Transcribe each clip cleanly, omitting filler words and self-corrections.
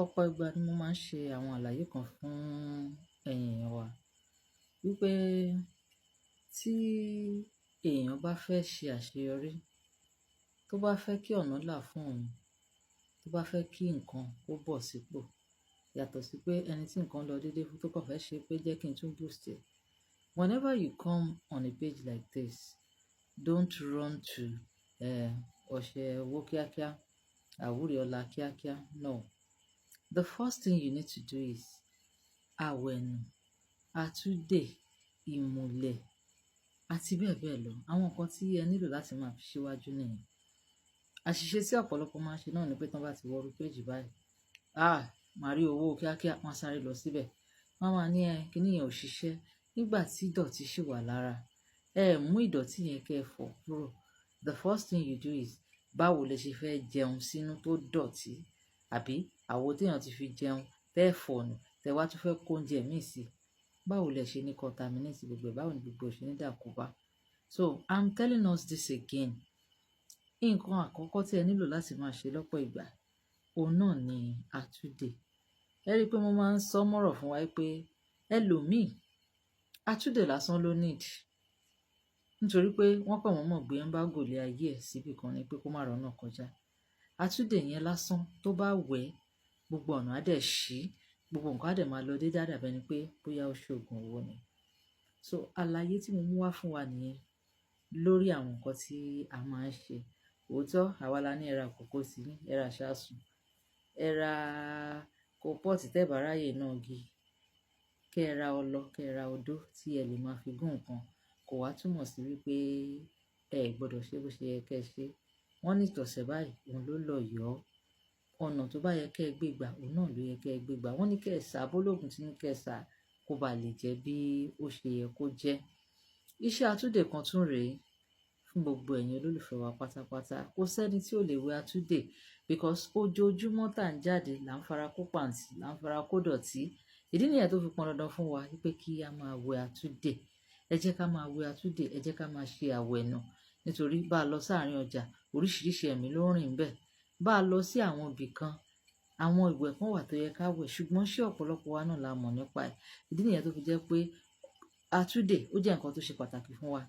Ọ̀pọ̀ ìgbà ni mo máa ń ṣe àwọn àlàyé kan fún èèyàn wa wípé tí èèyàn bá fẹ́ ṣe àṣeyọrí, tó bá fẹ́ kí ọ̀nà là fún òun, tó bá fẹ́ kí nǹkan ó bọ̀ sípò, yàtọ̀ sí pé ẹni tí nǹkan lọ dédé fún tó kàn fẹ́ ṣe pé jẹ́ kí n tún boost ẹ̀. Whenever you come on a page like this, don't run to ọṣẹ owó kíákíá, àwúre ọlá kíákíá. No. The first thing you need to do is àwẹ̀nù, àtúndè, ìmùlẹ̀ àti bẹ́ẹ̀ bẹ́ẹ̀ lọ. Àwọn nǹkan tí ẹ nílò láti máa fi síwájú nìyẹn. Àṣìṣe tí ọ̀pọ̀lọpọ̀ máa ń ṣe náà ni pé tí wọ́n bá ti wọ orí péjì báyìí, màá rí owó kíákíá, wọ́n sáré lọ síbẹ̀. Wọ́n máa ní kíní yẹn ò ṣiṣẹ́ nígbà tí ìdọ̀tí ṣì wà lára. Mú ìdọ̀tí yẹn kẹ́ ẹ fọ̀ kúrò. The first thing you do is báwo lẹ ṣe fẹ́ jẹun sínú tó dọ̀tí, àbí àwo tí èèyàn ti fi jẹun tẹ́ ẹ fọ̀ nù, tẹ́ wá tún fẹ́ kó oúnjẹ míì sí. Báwo lẹ ṣe ní contaminate gbogbo ẹ̀, báwo ni gbogbo ẹ̀ ṣe ní dàkóbá. So I'm telling us this again. Nǹkan àkọ́kọ́ tí ẹ nílò láti máa ṣe lọ́pọ̀ ìgbà, òun náà ni àtúndè. Ẹ rí i pé mo máa ń sọ mọ́rọ̀ fún wa pé ẹlòmíì àtúndè lásán ló need. Nítorí pé wọ́n kàn mọ̀ọ́mọ̀ gbé embargo lé ayé ẹ̀ síbì kan ni pé kó má rọ́nà kọjá. Àtúndè yẹn lásán tó bá wẹ̀, gbogbo ọ̀nà á dẹ̀ ṣí, gbogbo nǹkan á dẹ̀ máa lọ dédé, á dàbí ẹni pé bóyá ó ṣògùn owó ni. So àlàyé tí mo mú wá fún wa nìyẹn lórí àwọn nǹkan tí a máa ń ṣe. Òótọ́ àwa la ní ẹ ra kòkó sí yín, ẹ ra ṣáàsùn, ẹ ra kópọ́ọ̀tì tẹ́ bá ráyè náà gi, kẹ́ ẹ ra ọlọ, kẹ́ ẹ ra odó tí ẹ lè máa fi gún nǹkan. Kò wá túmọ̀ sí wípé ẹ gbọ́dọ̀ ṣe bó ṣe yẹ kẹ́ ẹ ṣe. Wọ́n ní ìtọ̀sẹ̀ báyìí, òun ló lọ yọ ọ́. Ọ̀nà tó bá yẹ kẹ́ ẹ gbé gbà, òun náà ló yẹ kẹ́ ẹ gbé gbà. Wọ́n ní kẹ́ ẹ sá bólógùn tí ní kẹ́ ẹ sá kó ba lè jẹ́ bí ó ṣe yẹ kó jẹ́. Iṣẹ́ àtúndè kan tún rèé fún gbogbo ẹ̀yin olólùfẹ́ wa pátápátá. Kò sẹ́ni tí ò lè wẹ àtúndè because ojoojúmọ́ tá ń jáde là ń fara kó pàǹtí, là ń fara kó dọ̀tí. Ìdí nìyẹn tó fi pọn dandan fún wa wípé kí a máa wẹ àtúndè. Ẹ jẹ́ ká máa wẹ àtúndè, ẹ jẹ́ ká máa ṣe àwẹ̀nù. Nítorí bá a lọ sáàárín ọjà, oríṣiríṣi ẹ̀mí ló ń rìn bẹ́ẹ̀. Bá a lọ sí àwọn ibì kan, àwọn ìwẹ̀ kan wà tó yẹ ká wẹ̀, ṣùgbọ́n ṣé ọ̀pọ̀lọpọ̀ wa náà la mọ̀ nípa ẹ̀. Ìdí nìyẹn tó fi jẹ́ pé àtúndè ó jẹ́ nǹkan tó ṣe pàtàkì fún wa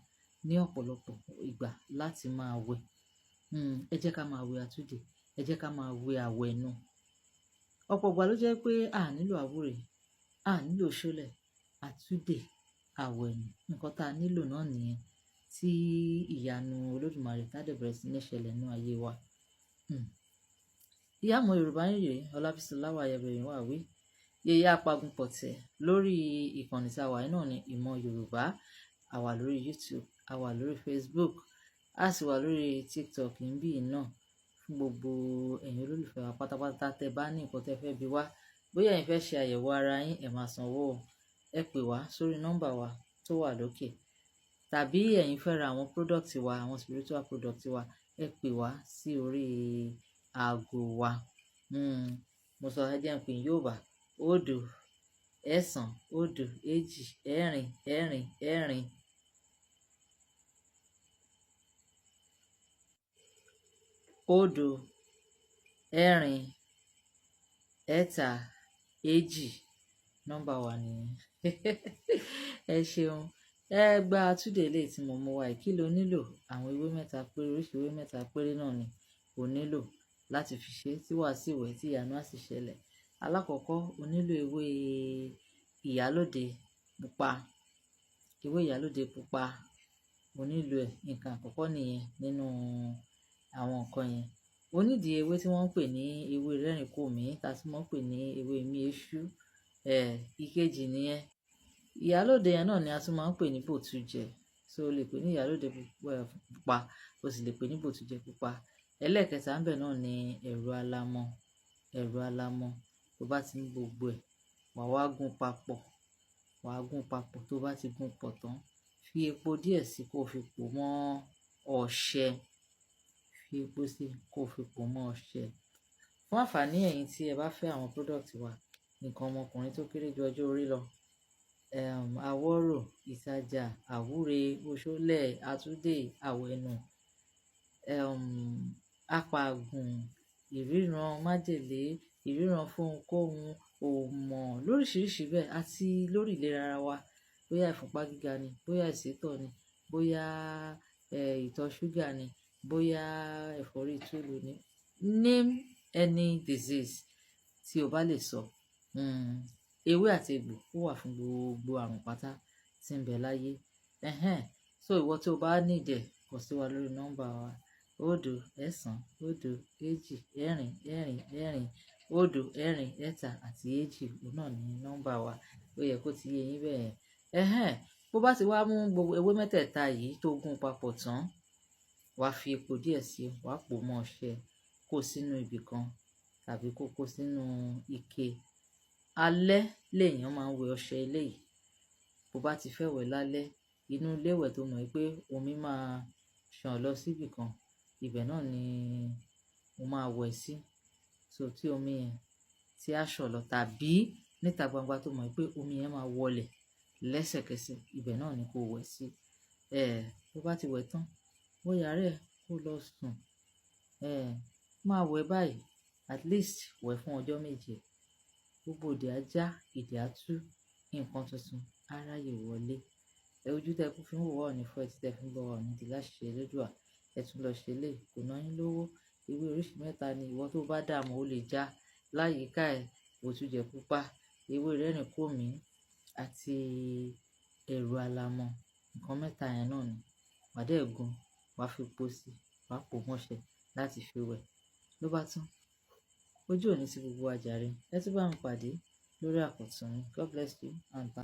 ní ọ̀pọ̀lọpọ̀ ìgbà láti máa wẹ̀. Ẹ jẹ́ ká máa wẹ àtúndè, ẹ jẹ́ ká máa wẹ àwẹ̀nù. Ọ̀pọ̀ ìgbà ló jẹ́ pé a nílò àwúre, a nílò ṣólẹ̀, àtúndè, àwẹ̀nù. Nǹkan tá a nílò náà nìyẹn tí ìyanu Olódùmarè tá dẹ̀ bẹ̀rẹ̀ sí ní ṣẹlẹ̀ nínú ayé wa. Ìyá ọmọ Yorùbá ń rèé, Ọlábísí Láwà Ayẹbẹ̀yìn wà wí. Yèyé apagun pọ̀tẹ́ lórí ìkànnì tí a wà náà ni Ìmọ̀ Yorùbá. A wà lórí YouTube, a wà lórí Facebook, a sì wà lórí TikTok níbí náà fún gbogbo ẹ̀yin olólùfẹ́ wa pátápátá. Tẹ́ bá ní nǹkan tẹ́ fẹ́ bi wá, bóyá ẹ̀yin fẹ́ ṣe àyẹ̀wò ara yín, ẹ máa sanwó. Ẹ pè wá sórí nọ́mbà wa tó wà lókè. Tàbí ẹ̀yin fẹ́ ra àwọn product wa, àwọn spiritual product wa, ẹ pè wá sí orí aago wa. Mo sọ ẹ jẹ́ n pè ní Yorùbá. 0 ẹ̀sán 0 èjì ẹ̀rin ẹ̀rin ẹ̀rin 0 ẹ̀rin ẹ̀ta èjì. Nọ́mbà wa nìyẹn. Ẹ ṣeun. Ẹ gba àtúndè eléyìí tí mo mú wá yìí. Kí ló nílò? Àwọn ewé mẹ́ta péré, oríṣi ewé mẹ́ta péré náà ni o nílò láti fi ṣe tí wàá sì wẹ̀ tí ìyanu á sì ṣẹlẹ̀. Alákọ̀ọ́kọ́, o nílò ewé ìyálóde pupa. Ewé ìyálóde pupa, o nílò ẹ̀. Nǹkan àkọ́kọ́ nìyẹn nínú àwọn nǹkan yẹn. O nídìí ewé tí wọ́n ń pè ní ewé rẹ́rìnkòmí, tá tí wọ́n ń pè ní ewé imí eṣú. Ìkejì nìyẹn. Ìyálóde yẹn náà ni a tún máa ń pè ní bòtújẹ. So o lè pè ní ìyálóde pupa, o sì lè pè ní bòtújẹ pupa. Ẹlẹ́ẹ̀kẹta ńbẹ̀ náà ni ẹ̀rọ alámọ̀. Ẹ̀rọ alámọ̀ tó bá ti ní gbogbo ẹ̀, wà wá gún papọ̀. Wà á gún papọ̀. Tó bá ti gún pọ̀ tán, fi epo díẹ̀ sí kó fi pò mọ́ ọṣẹ. Fi epo sí kó fi pò mọ́ ọṣẹ. Fún àǹfààní ẹ̀yin tí ẹ bá fẹ́ àwọn product wa, nǹkan ọmọkùnrin tó kéré ju ọjọ́ orí lọ, àwọ̀rò, ìtajà, àwúre, oṣólẹ̀, àtúndè, àwẹ̀nù, apàgùn, ìríran májèlé, ìríran fún ohunkóhun, òmọ̀ lóríṣiríṣi bẹ́ẹ̀ àti lórí ìlera ara wa. Bóyá ìfúnpá gíga ni, bóyá ìsétọ̀ ni, bóyá ìtọ̀ ṣúgà ni, bóyá ẹ̀fọ́rí túlù ni. Name any disease tí o bá lè sọ. Ewé àti egbò ó wà fún gbogbo àrùn pátá tí ń bẹ láyé. So ìwọ tí o bá need ẹ̀, kàn sí wa lórí nọ́mbà wa 0 9 1 2 1 òun náà ni nọ́mbà wa. Ó yẹ kó ti yé yín bẹ́ẹ̀. Bó bá ti wá mú gbogbo ewé mẹ́tẹ̀ẹ̀ta yìí tó gún papọ̀ tán, wàá fi epo díẹ̀ sí i, wàá pò mọ́ ọṣẹ, kó sínú ibì kan tàbí kó sínú ike. Alẹ́ lèèyàn máa ń wẹ ọṣẹ eléyìí. Bó bá ti fẹ́ wẹ̀ lálẹ́, inú ilé ìwẹ̀ tó mọ̀ pé omi máa ṣàn lọ síbì kan, ibẹ̀ náà ni mo máa wẹ̀ sí. So tí omi yẹn tí á ṣàn lọ, tàbí níta gbangba tó mọ̀ pé omi yẹn máa wọlẹ̀ lẹ́sẹ̀kẹsẹ̀, ibẹ̀ náà ni kó wẹ̀ sí. Bó bá ti wẹ̀ tán, wọ yàrá ẹ̀ kó lọ sùn. Máa wẹ̀ báyìí at least wẹ̀ fún ọjọ́ méje. Gbogbo òdì á já, ìdè á tú, nǹkan tuntun á ráyè wọlé. Ojú tẹ́ kú fi ń wò wá òní fọ́, etí tẹ́ fi ń gbọ́ wá òní di láṣẹ Elédùà. Ẹ tún lọ ṣe eléyìí, kò ná yín lówó. Ewé oríṣi mẹ́ta ni ìwọ tó bá dààmú ó lè já láyìíká ẹ̀. Òtújẹ pupa, ewé rẹ́rìnkómi àti ẹ̀rù alamọ. Nǹkan mẹ́ta yẹn náà ni. Wàá dẹ̀ gun, wàá fi epo sí i, wàá pò mọ́ṣẹ láti fi wẹ̀. Ló bá tán. Ojú òní ti gbogbo wa jàre. Ẹ tún bá mi pàdé lórí àkọ̀tun mi. God bless you and bye.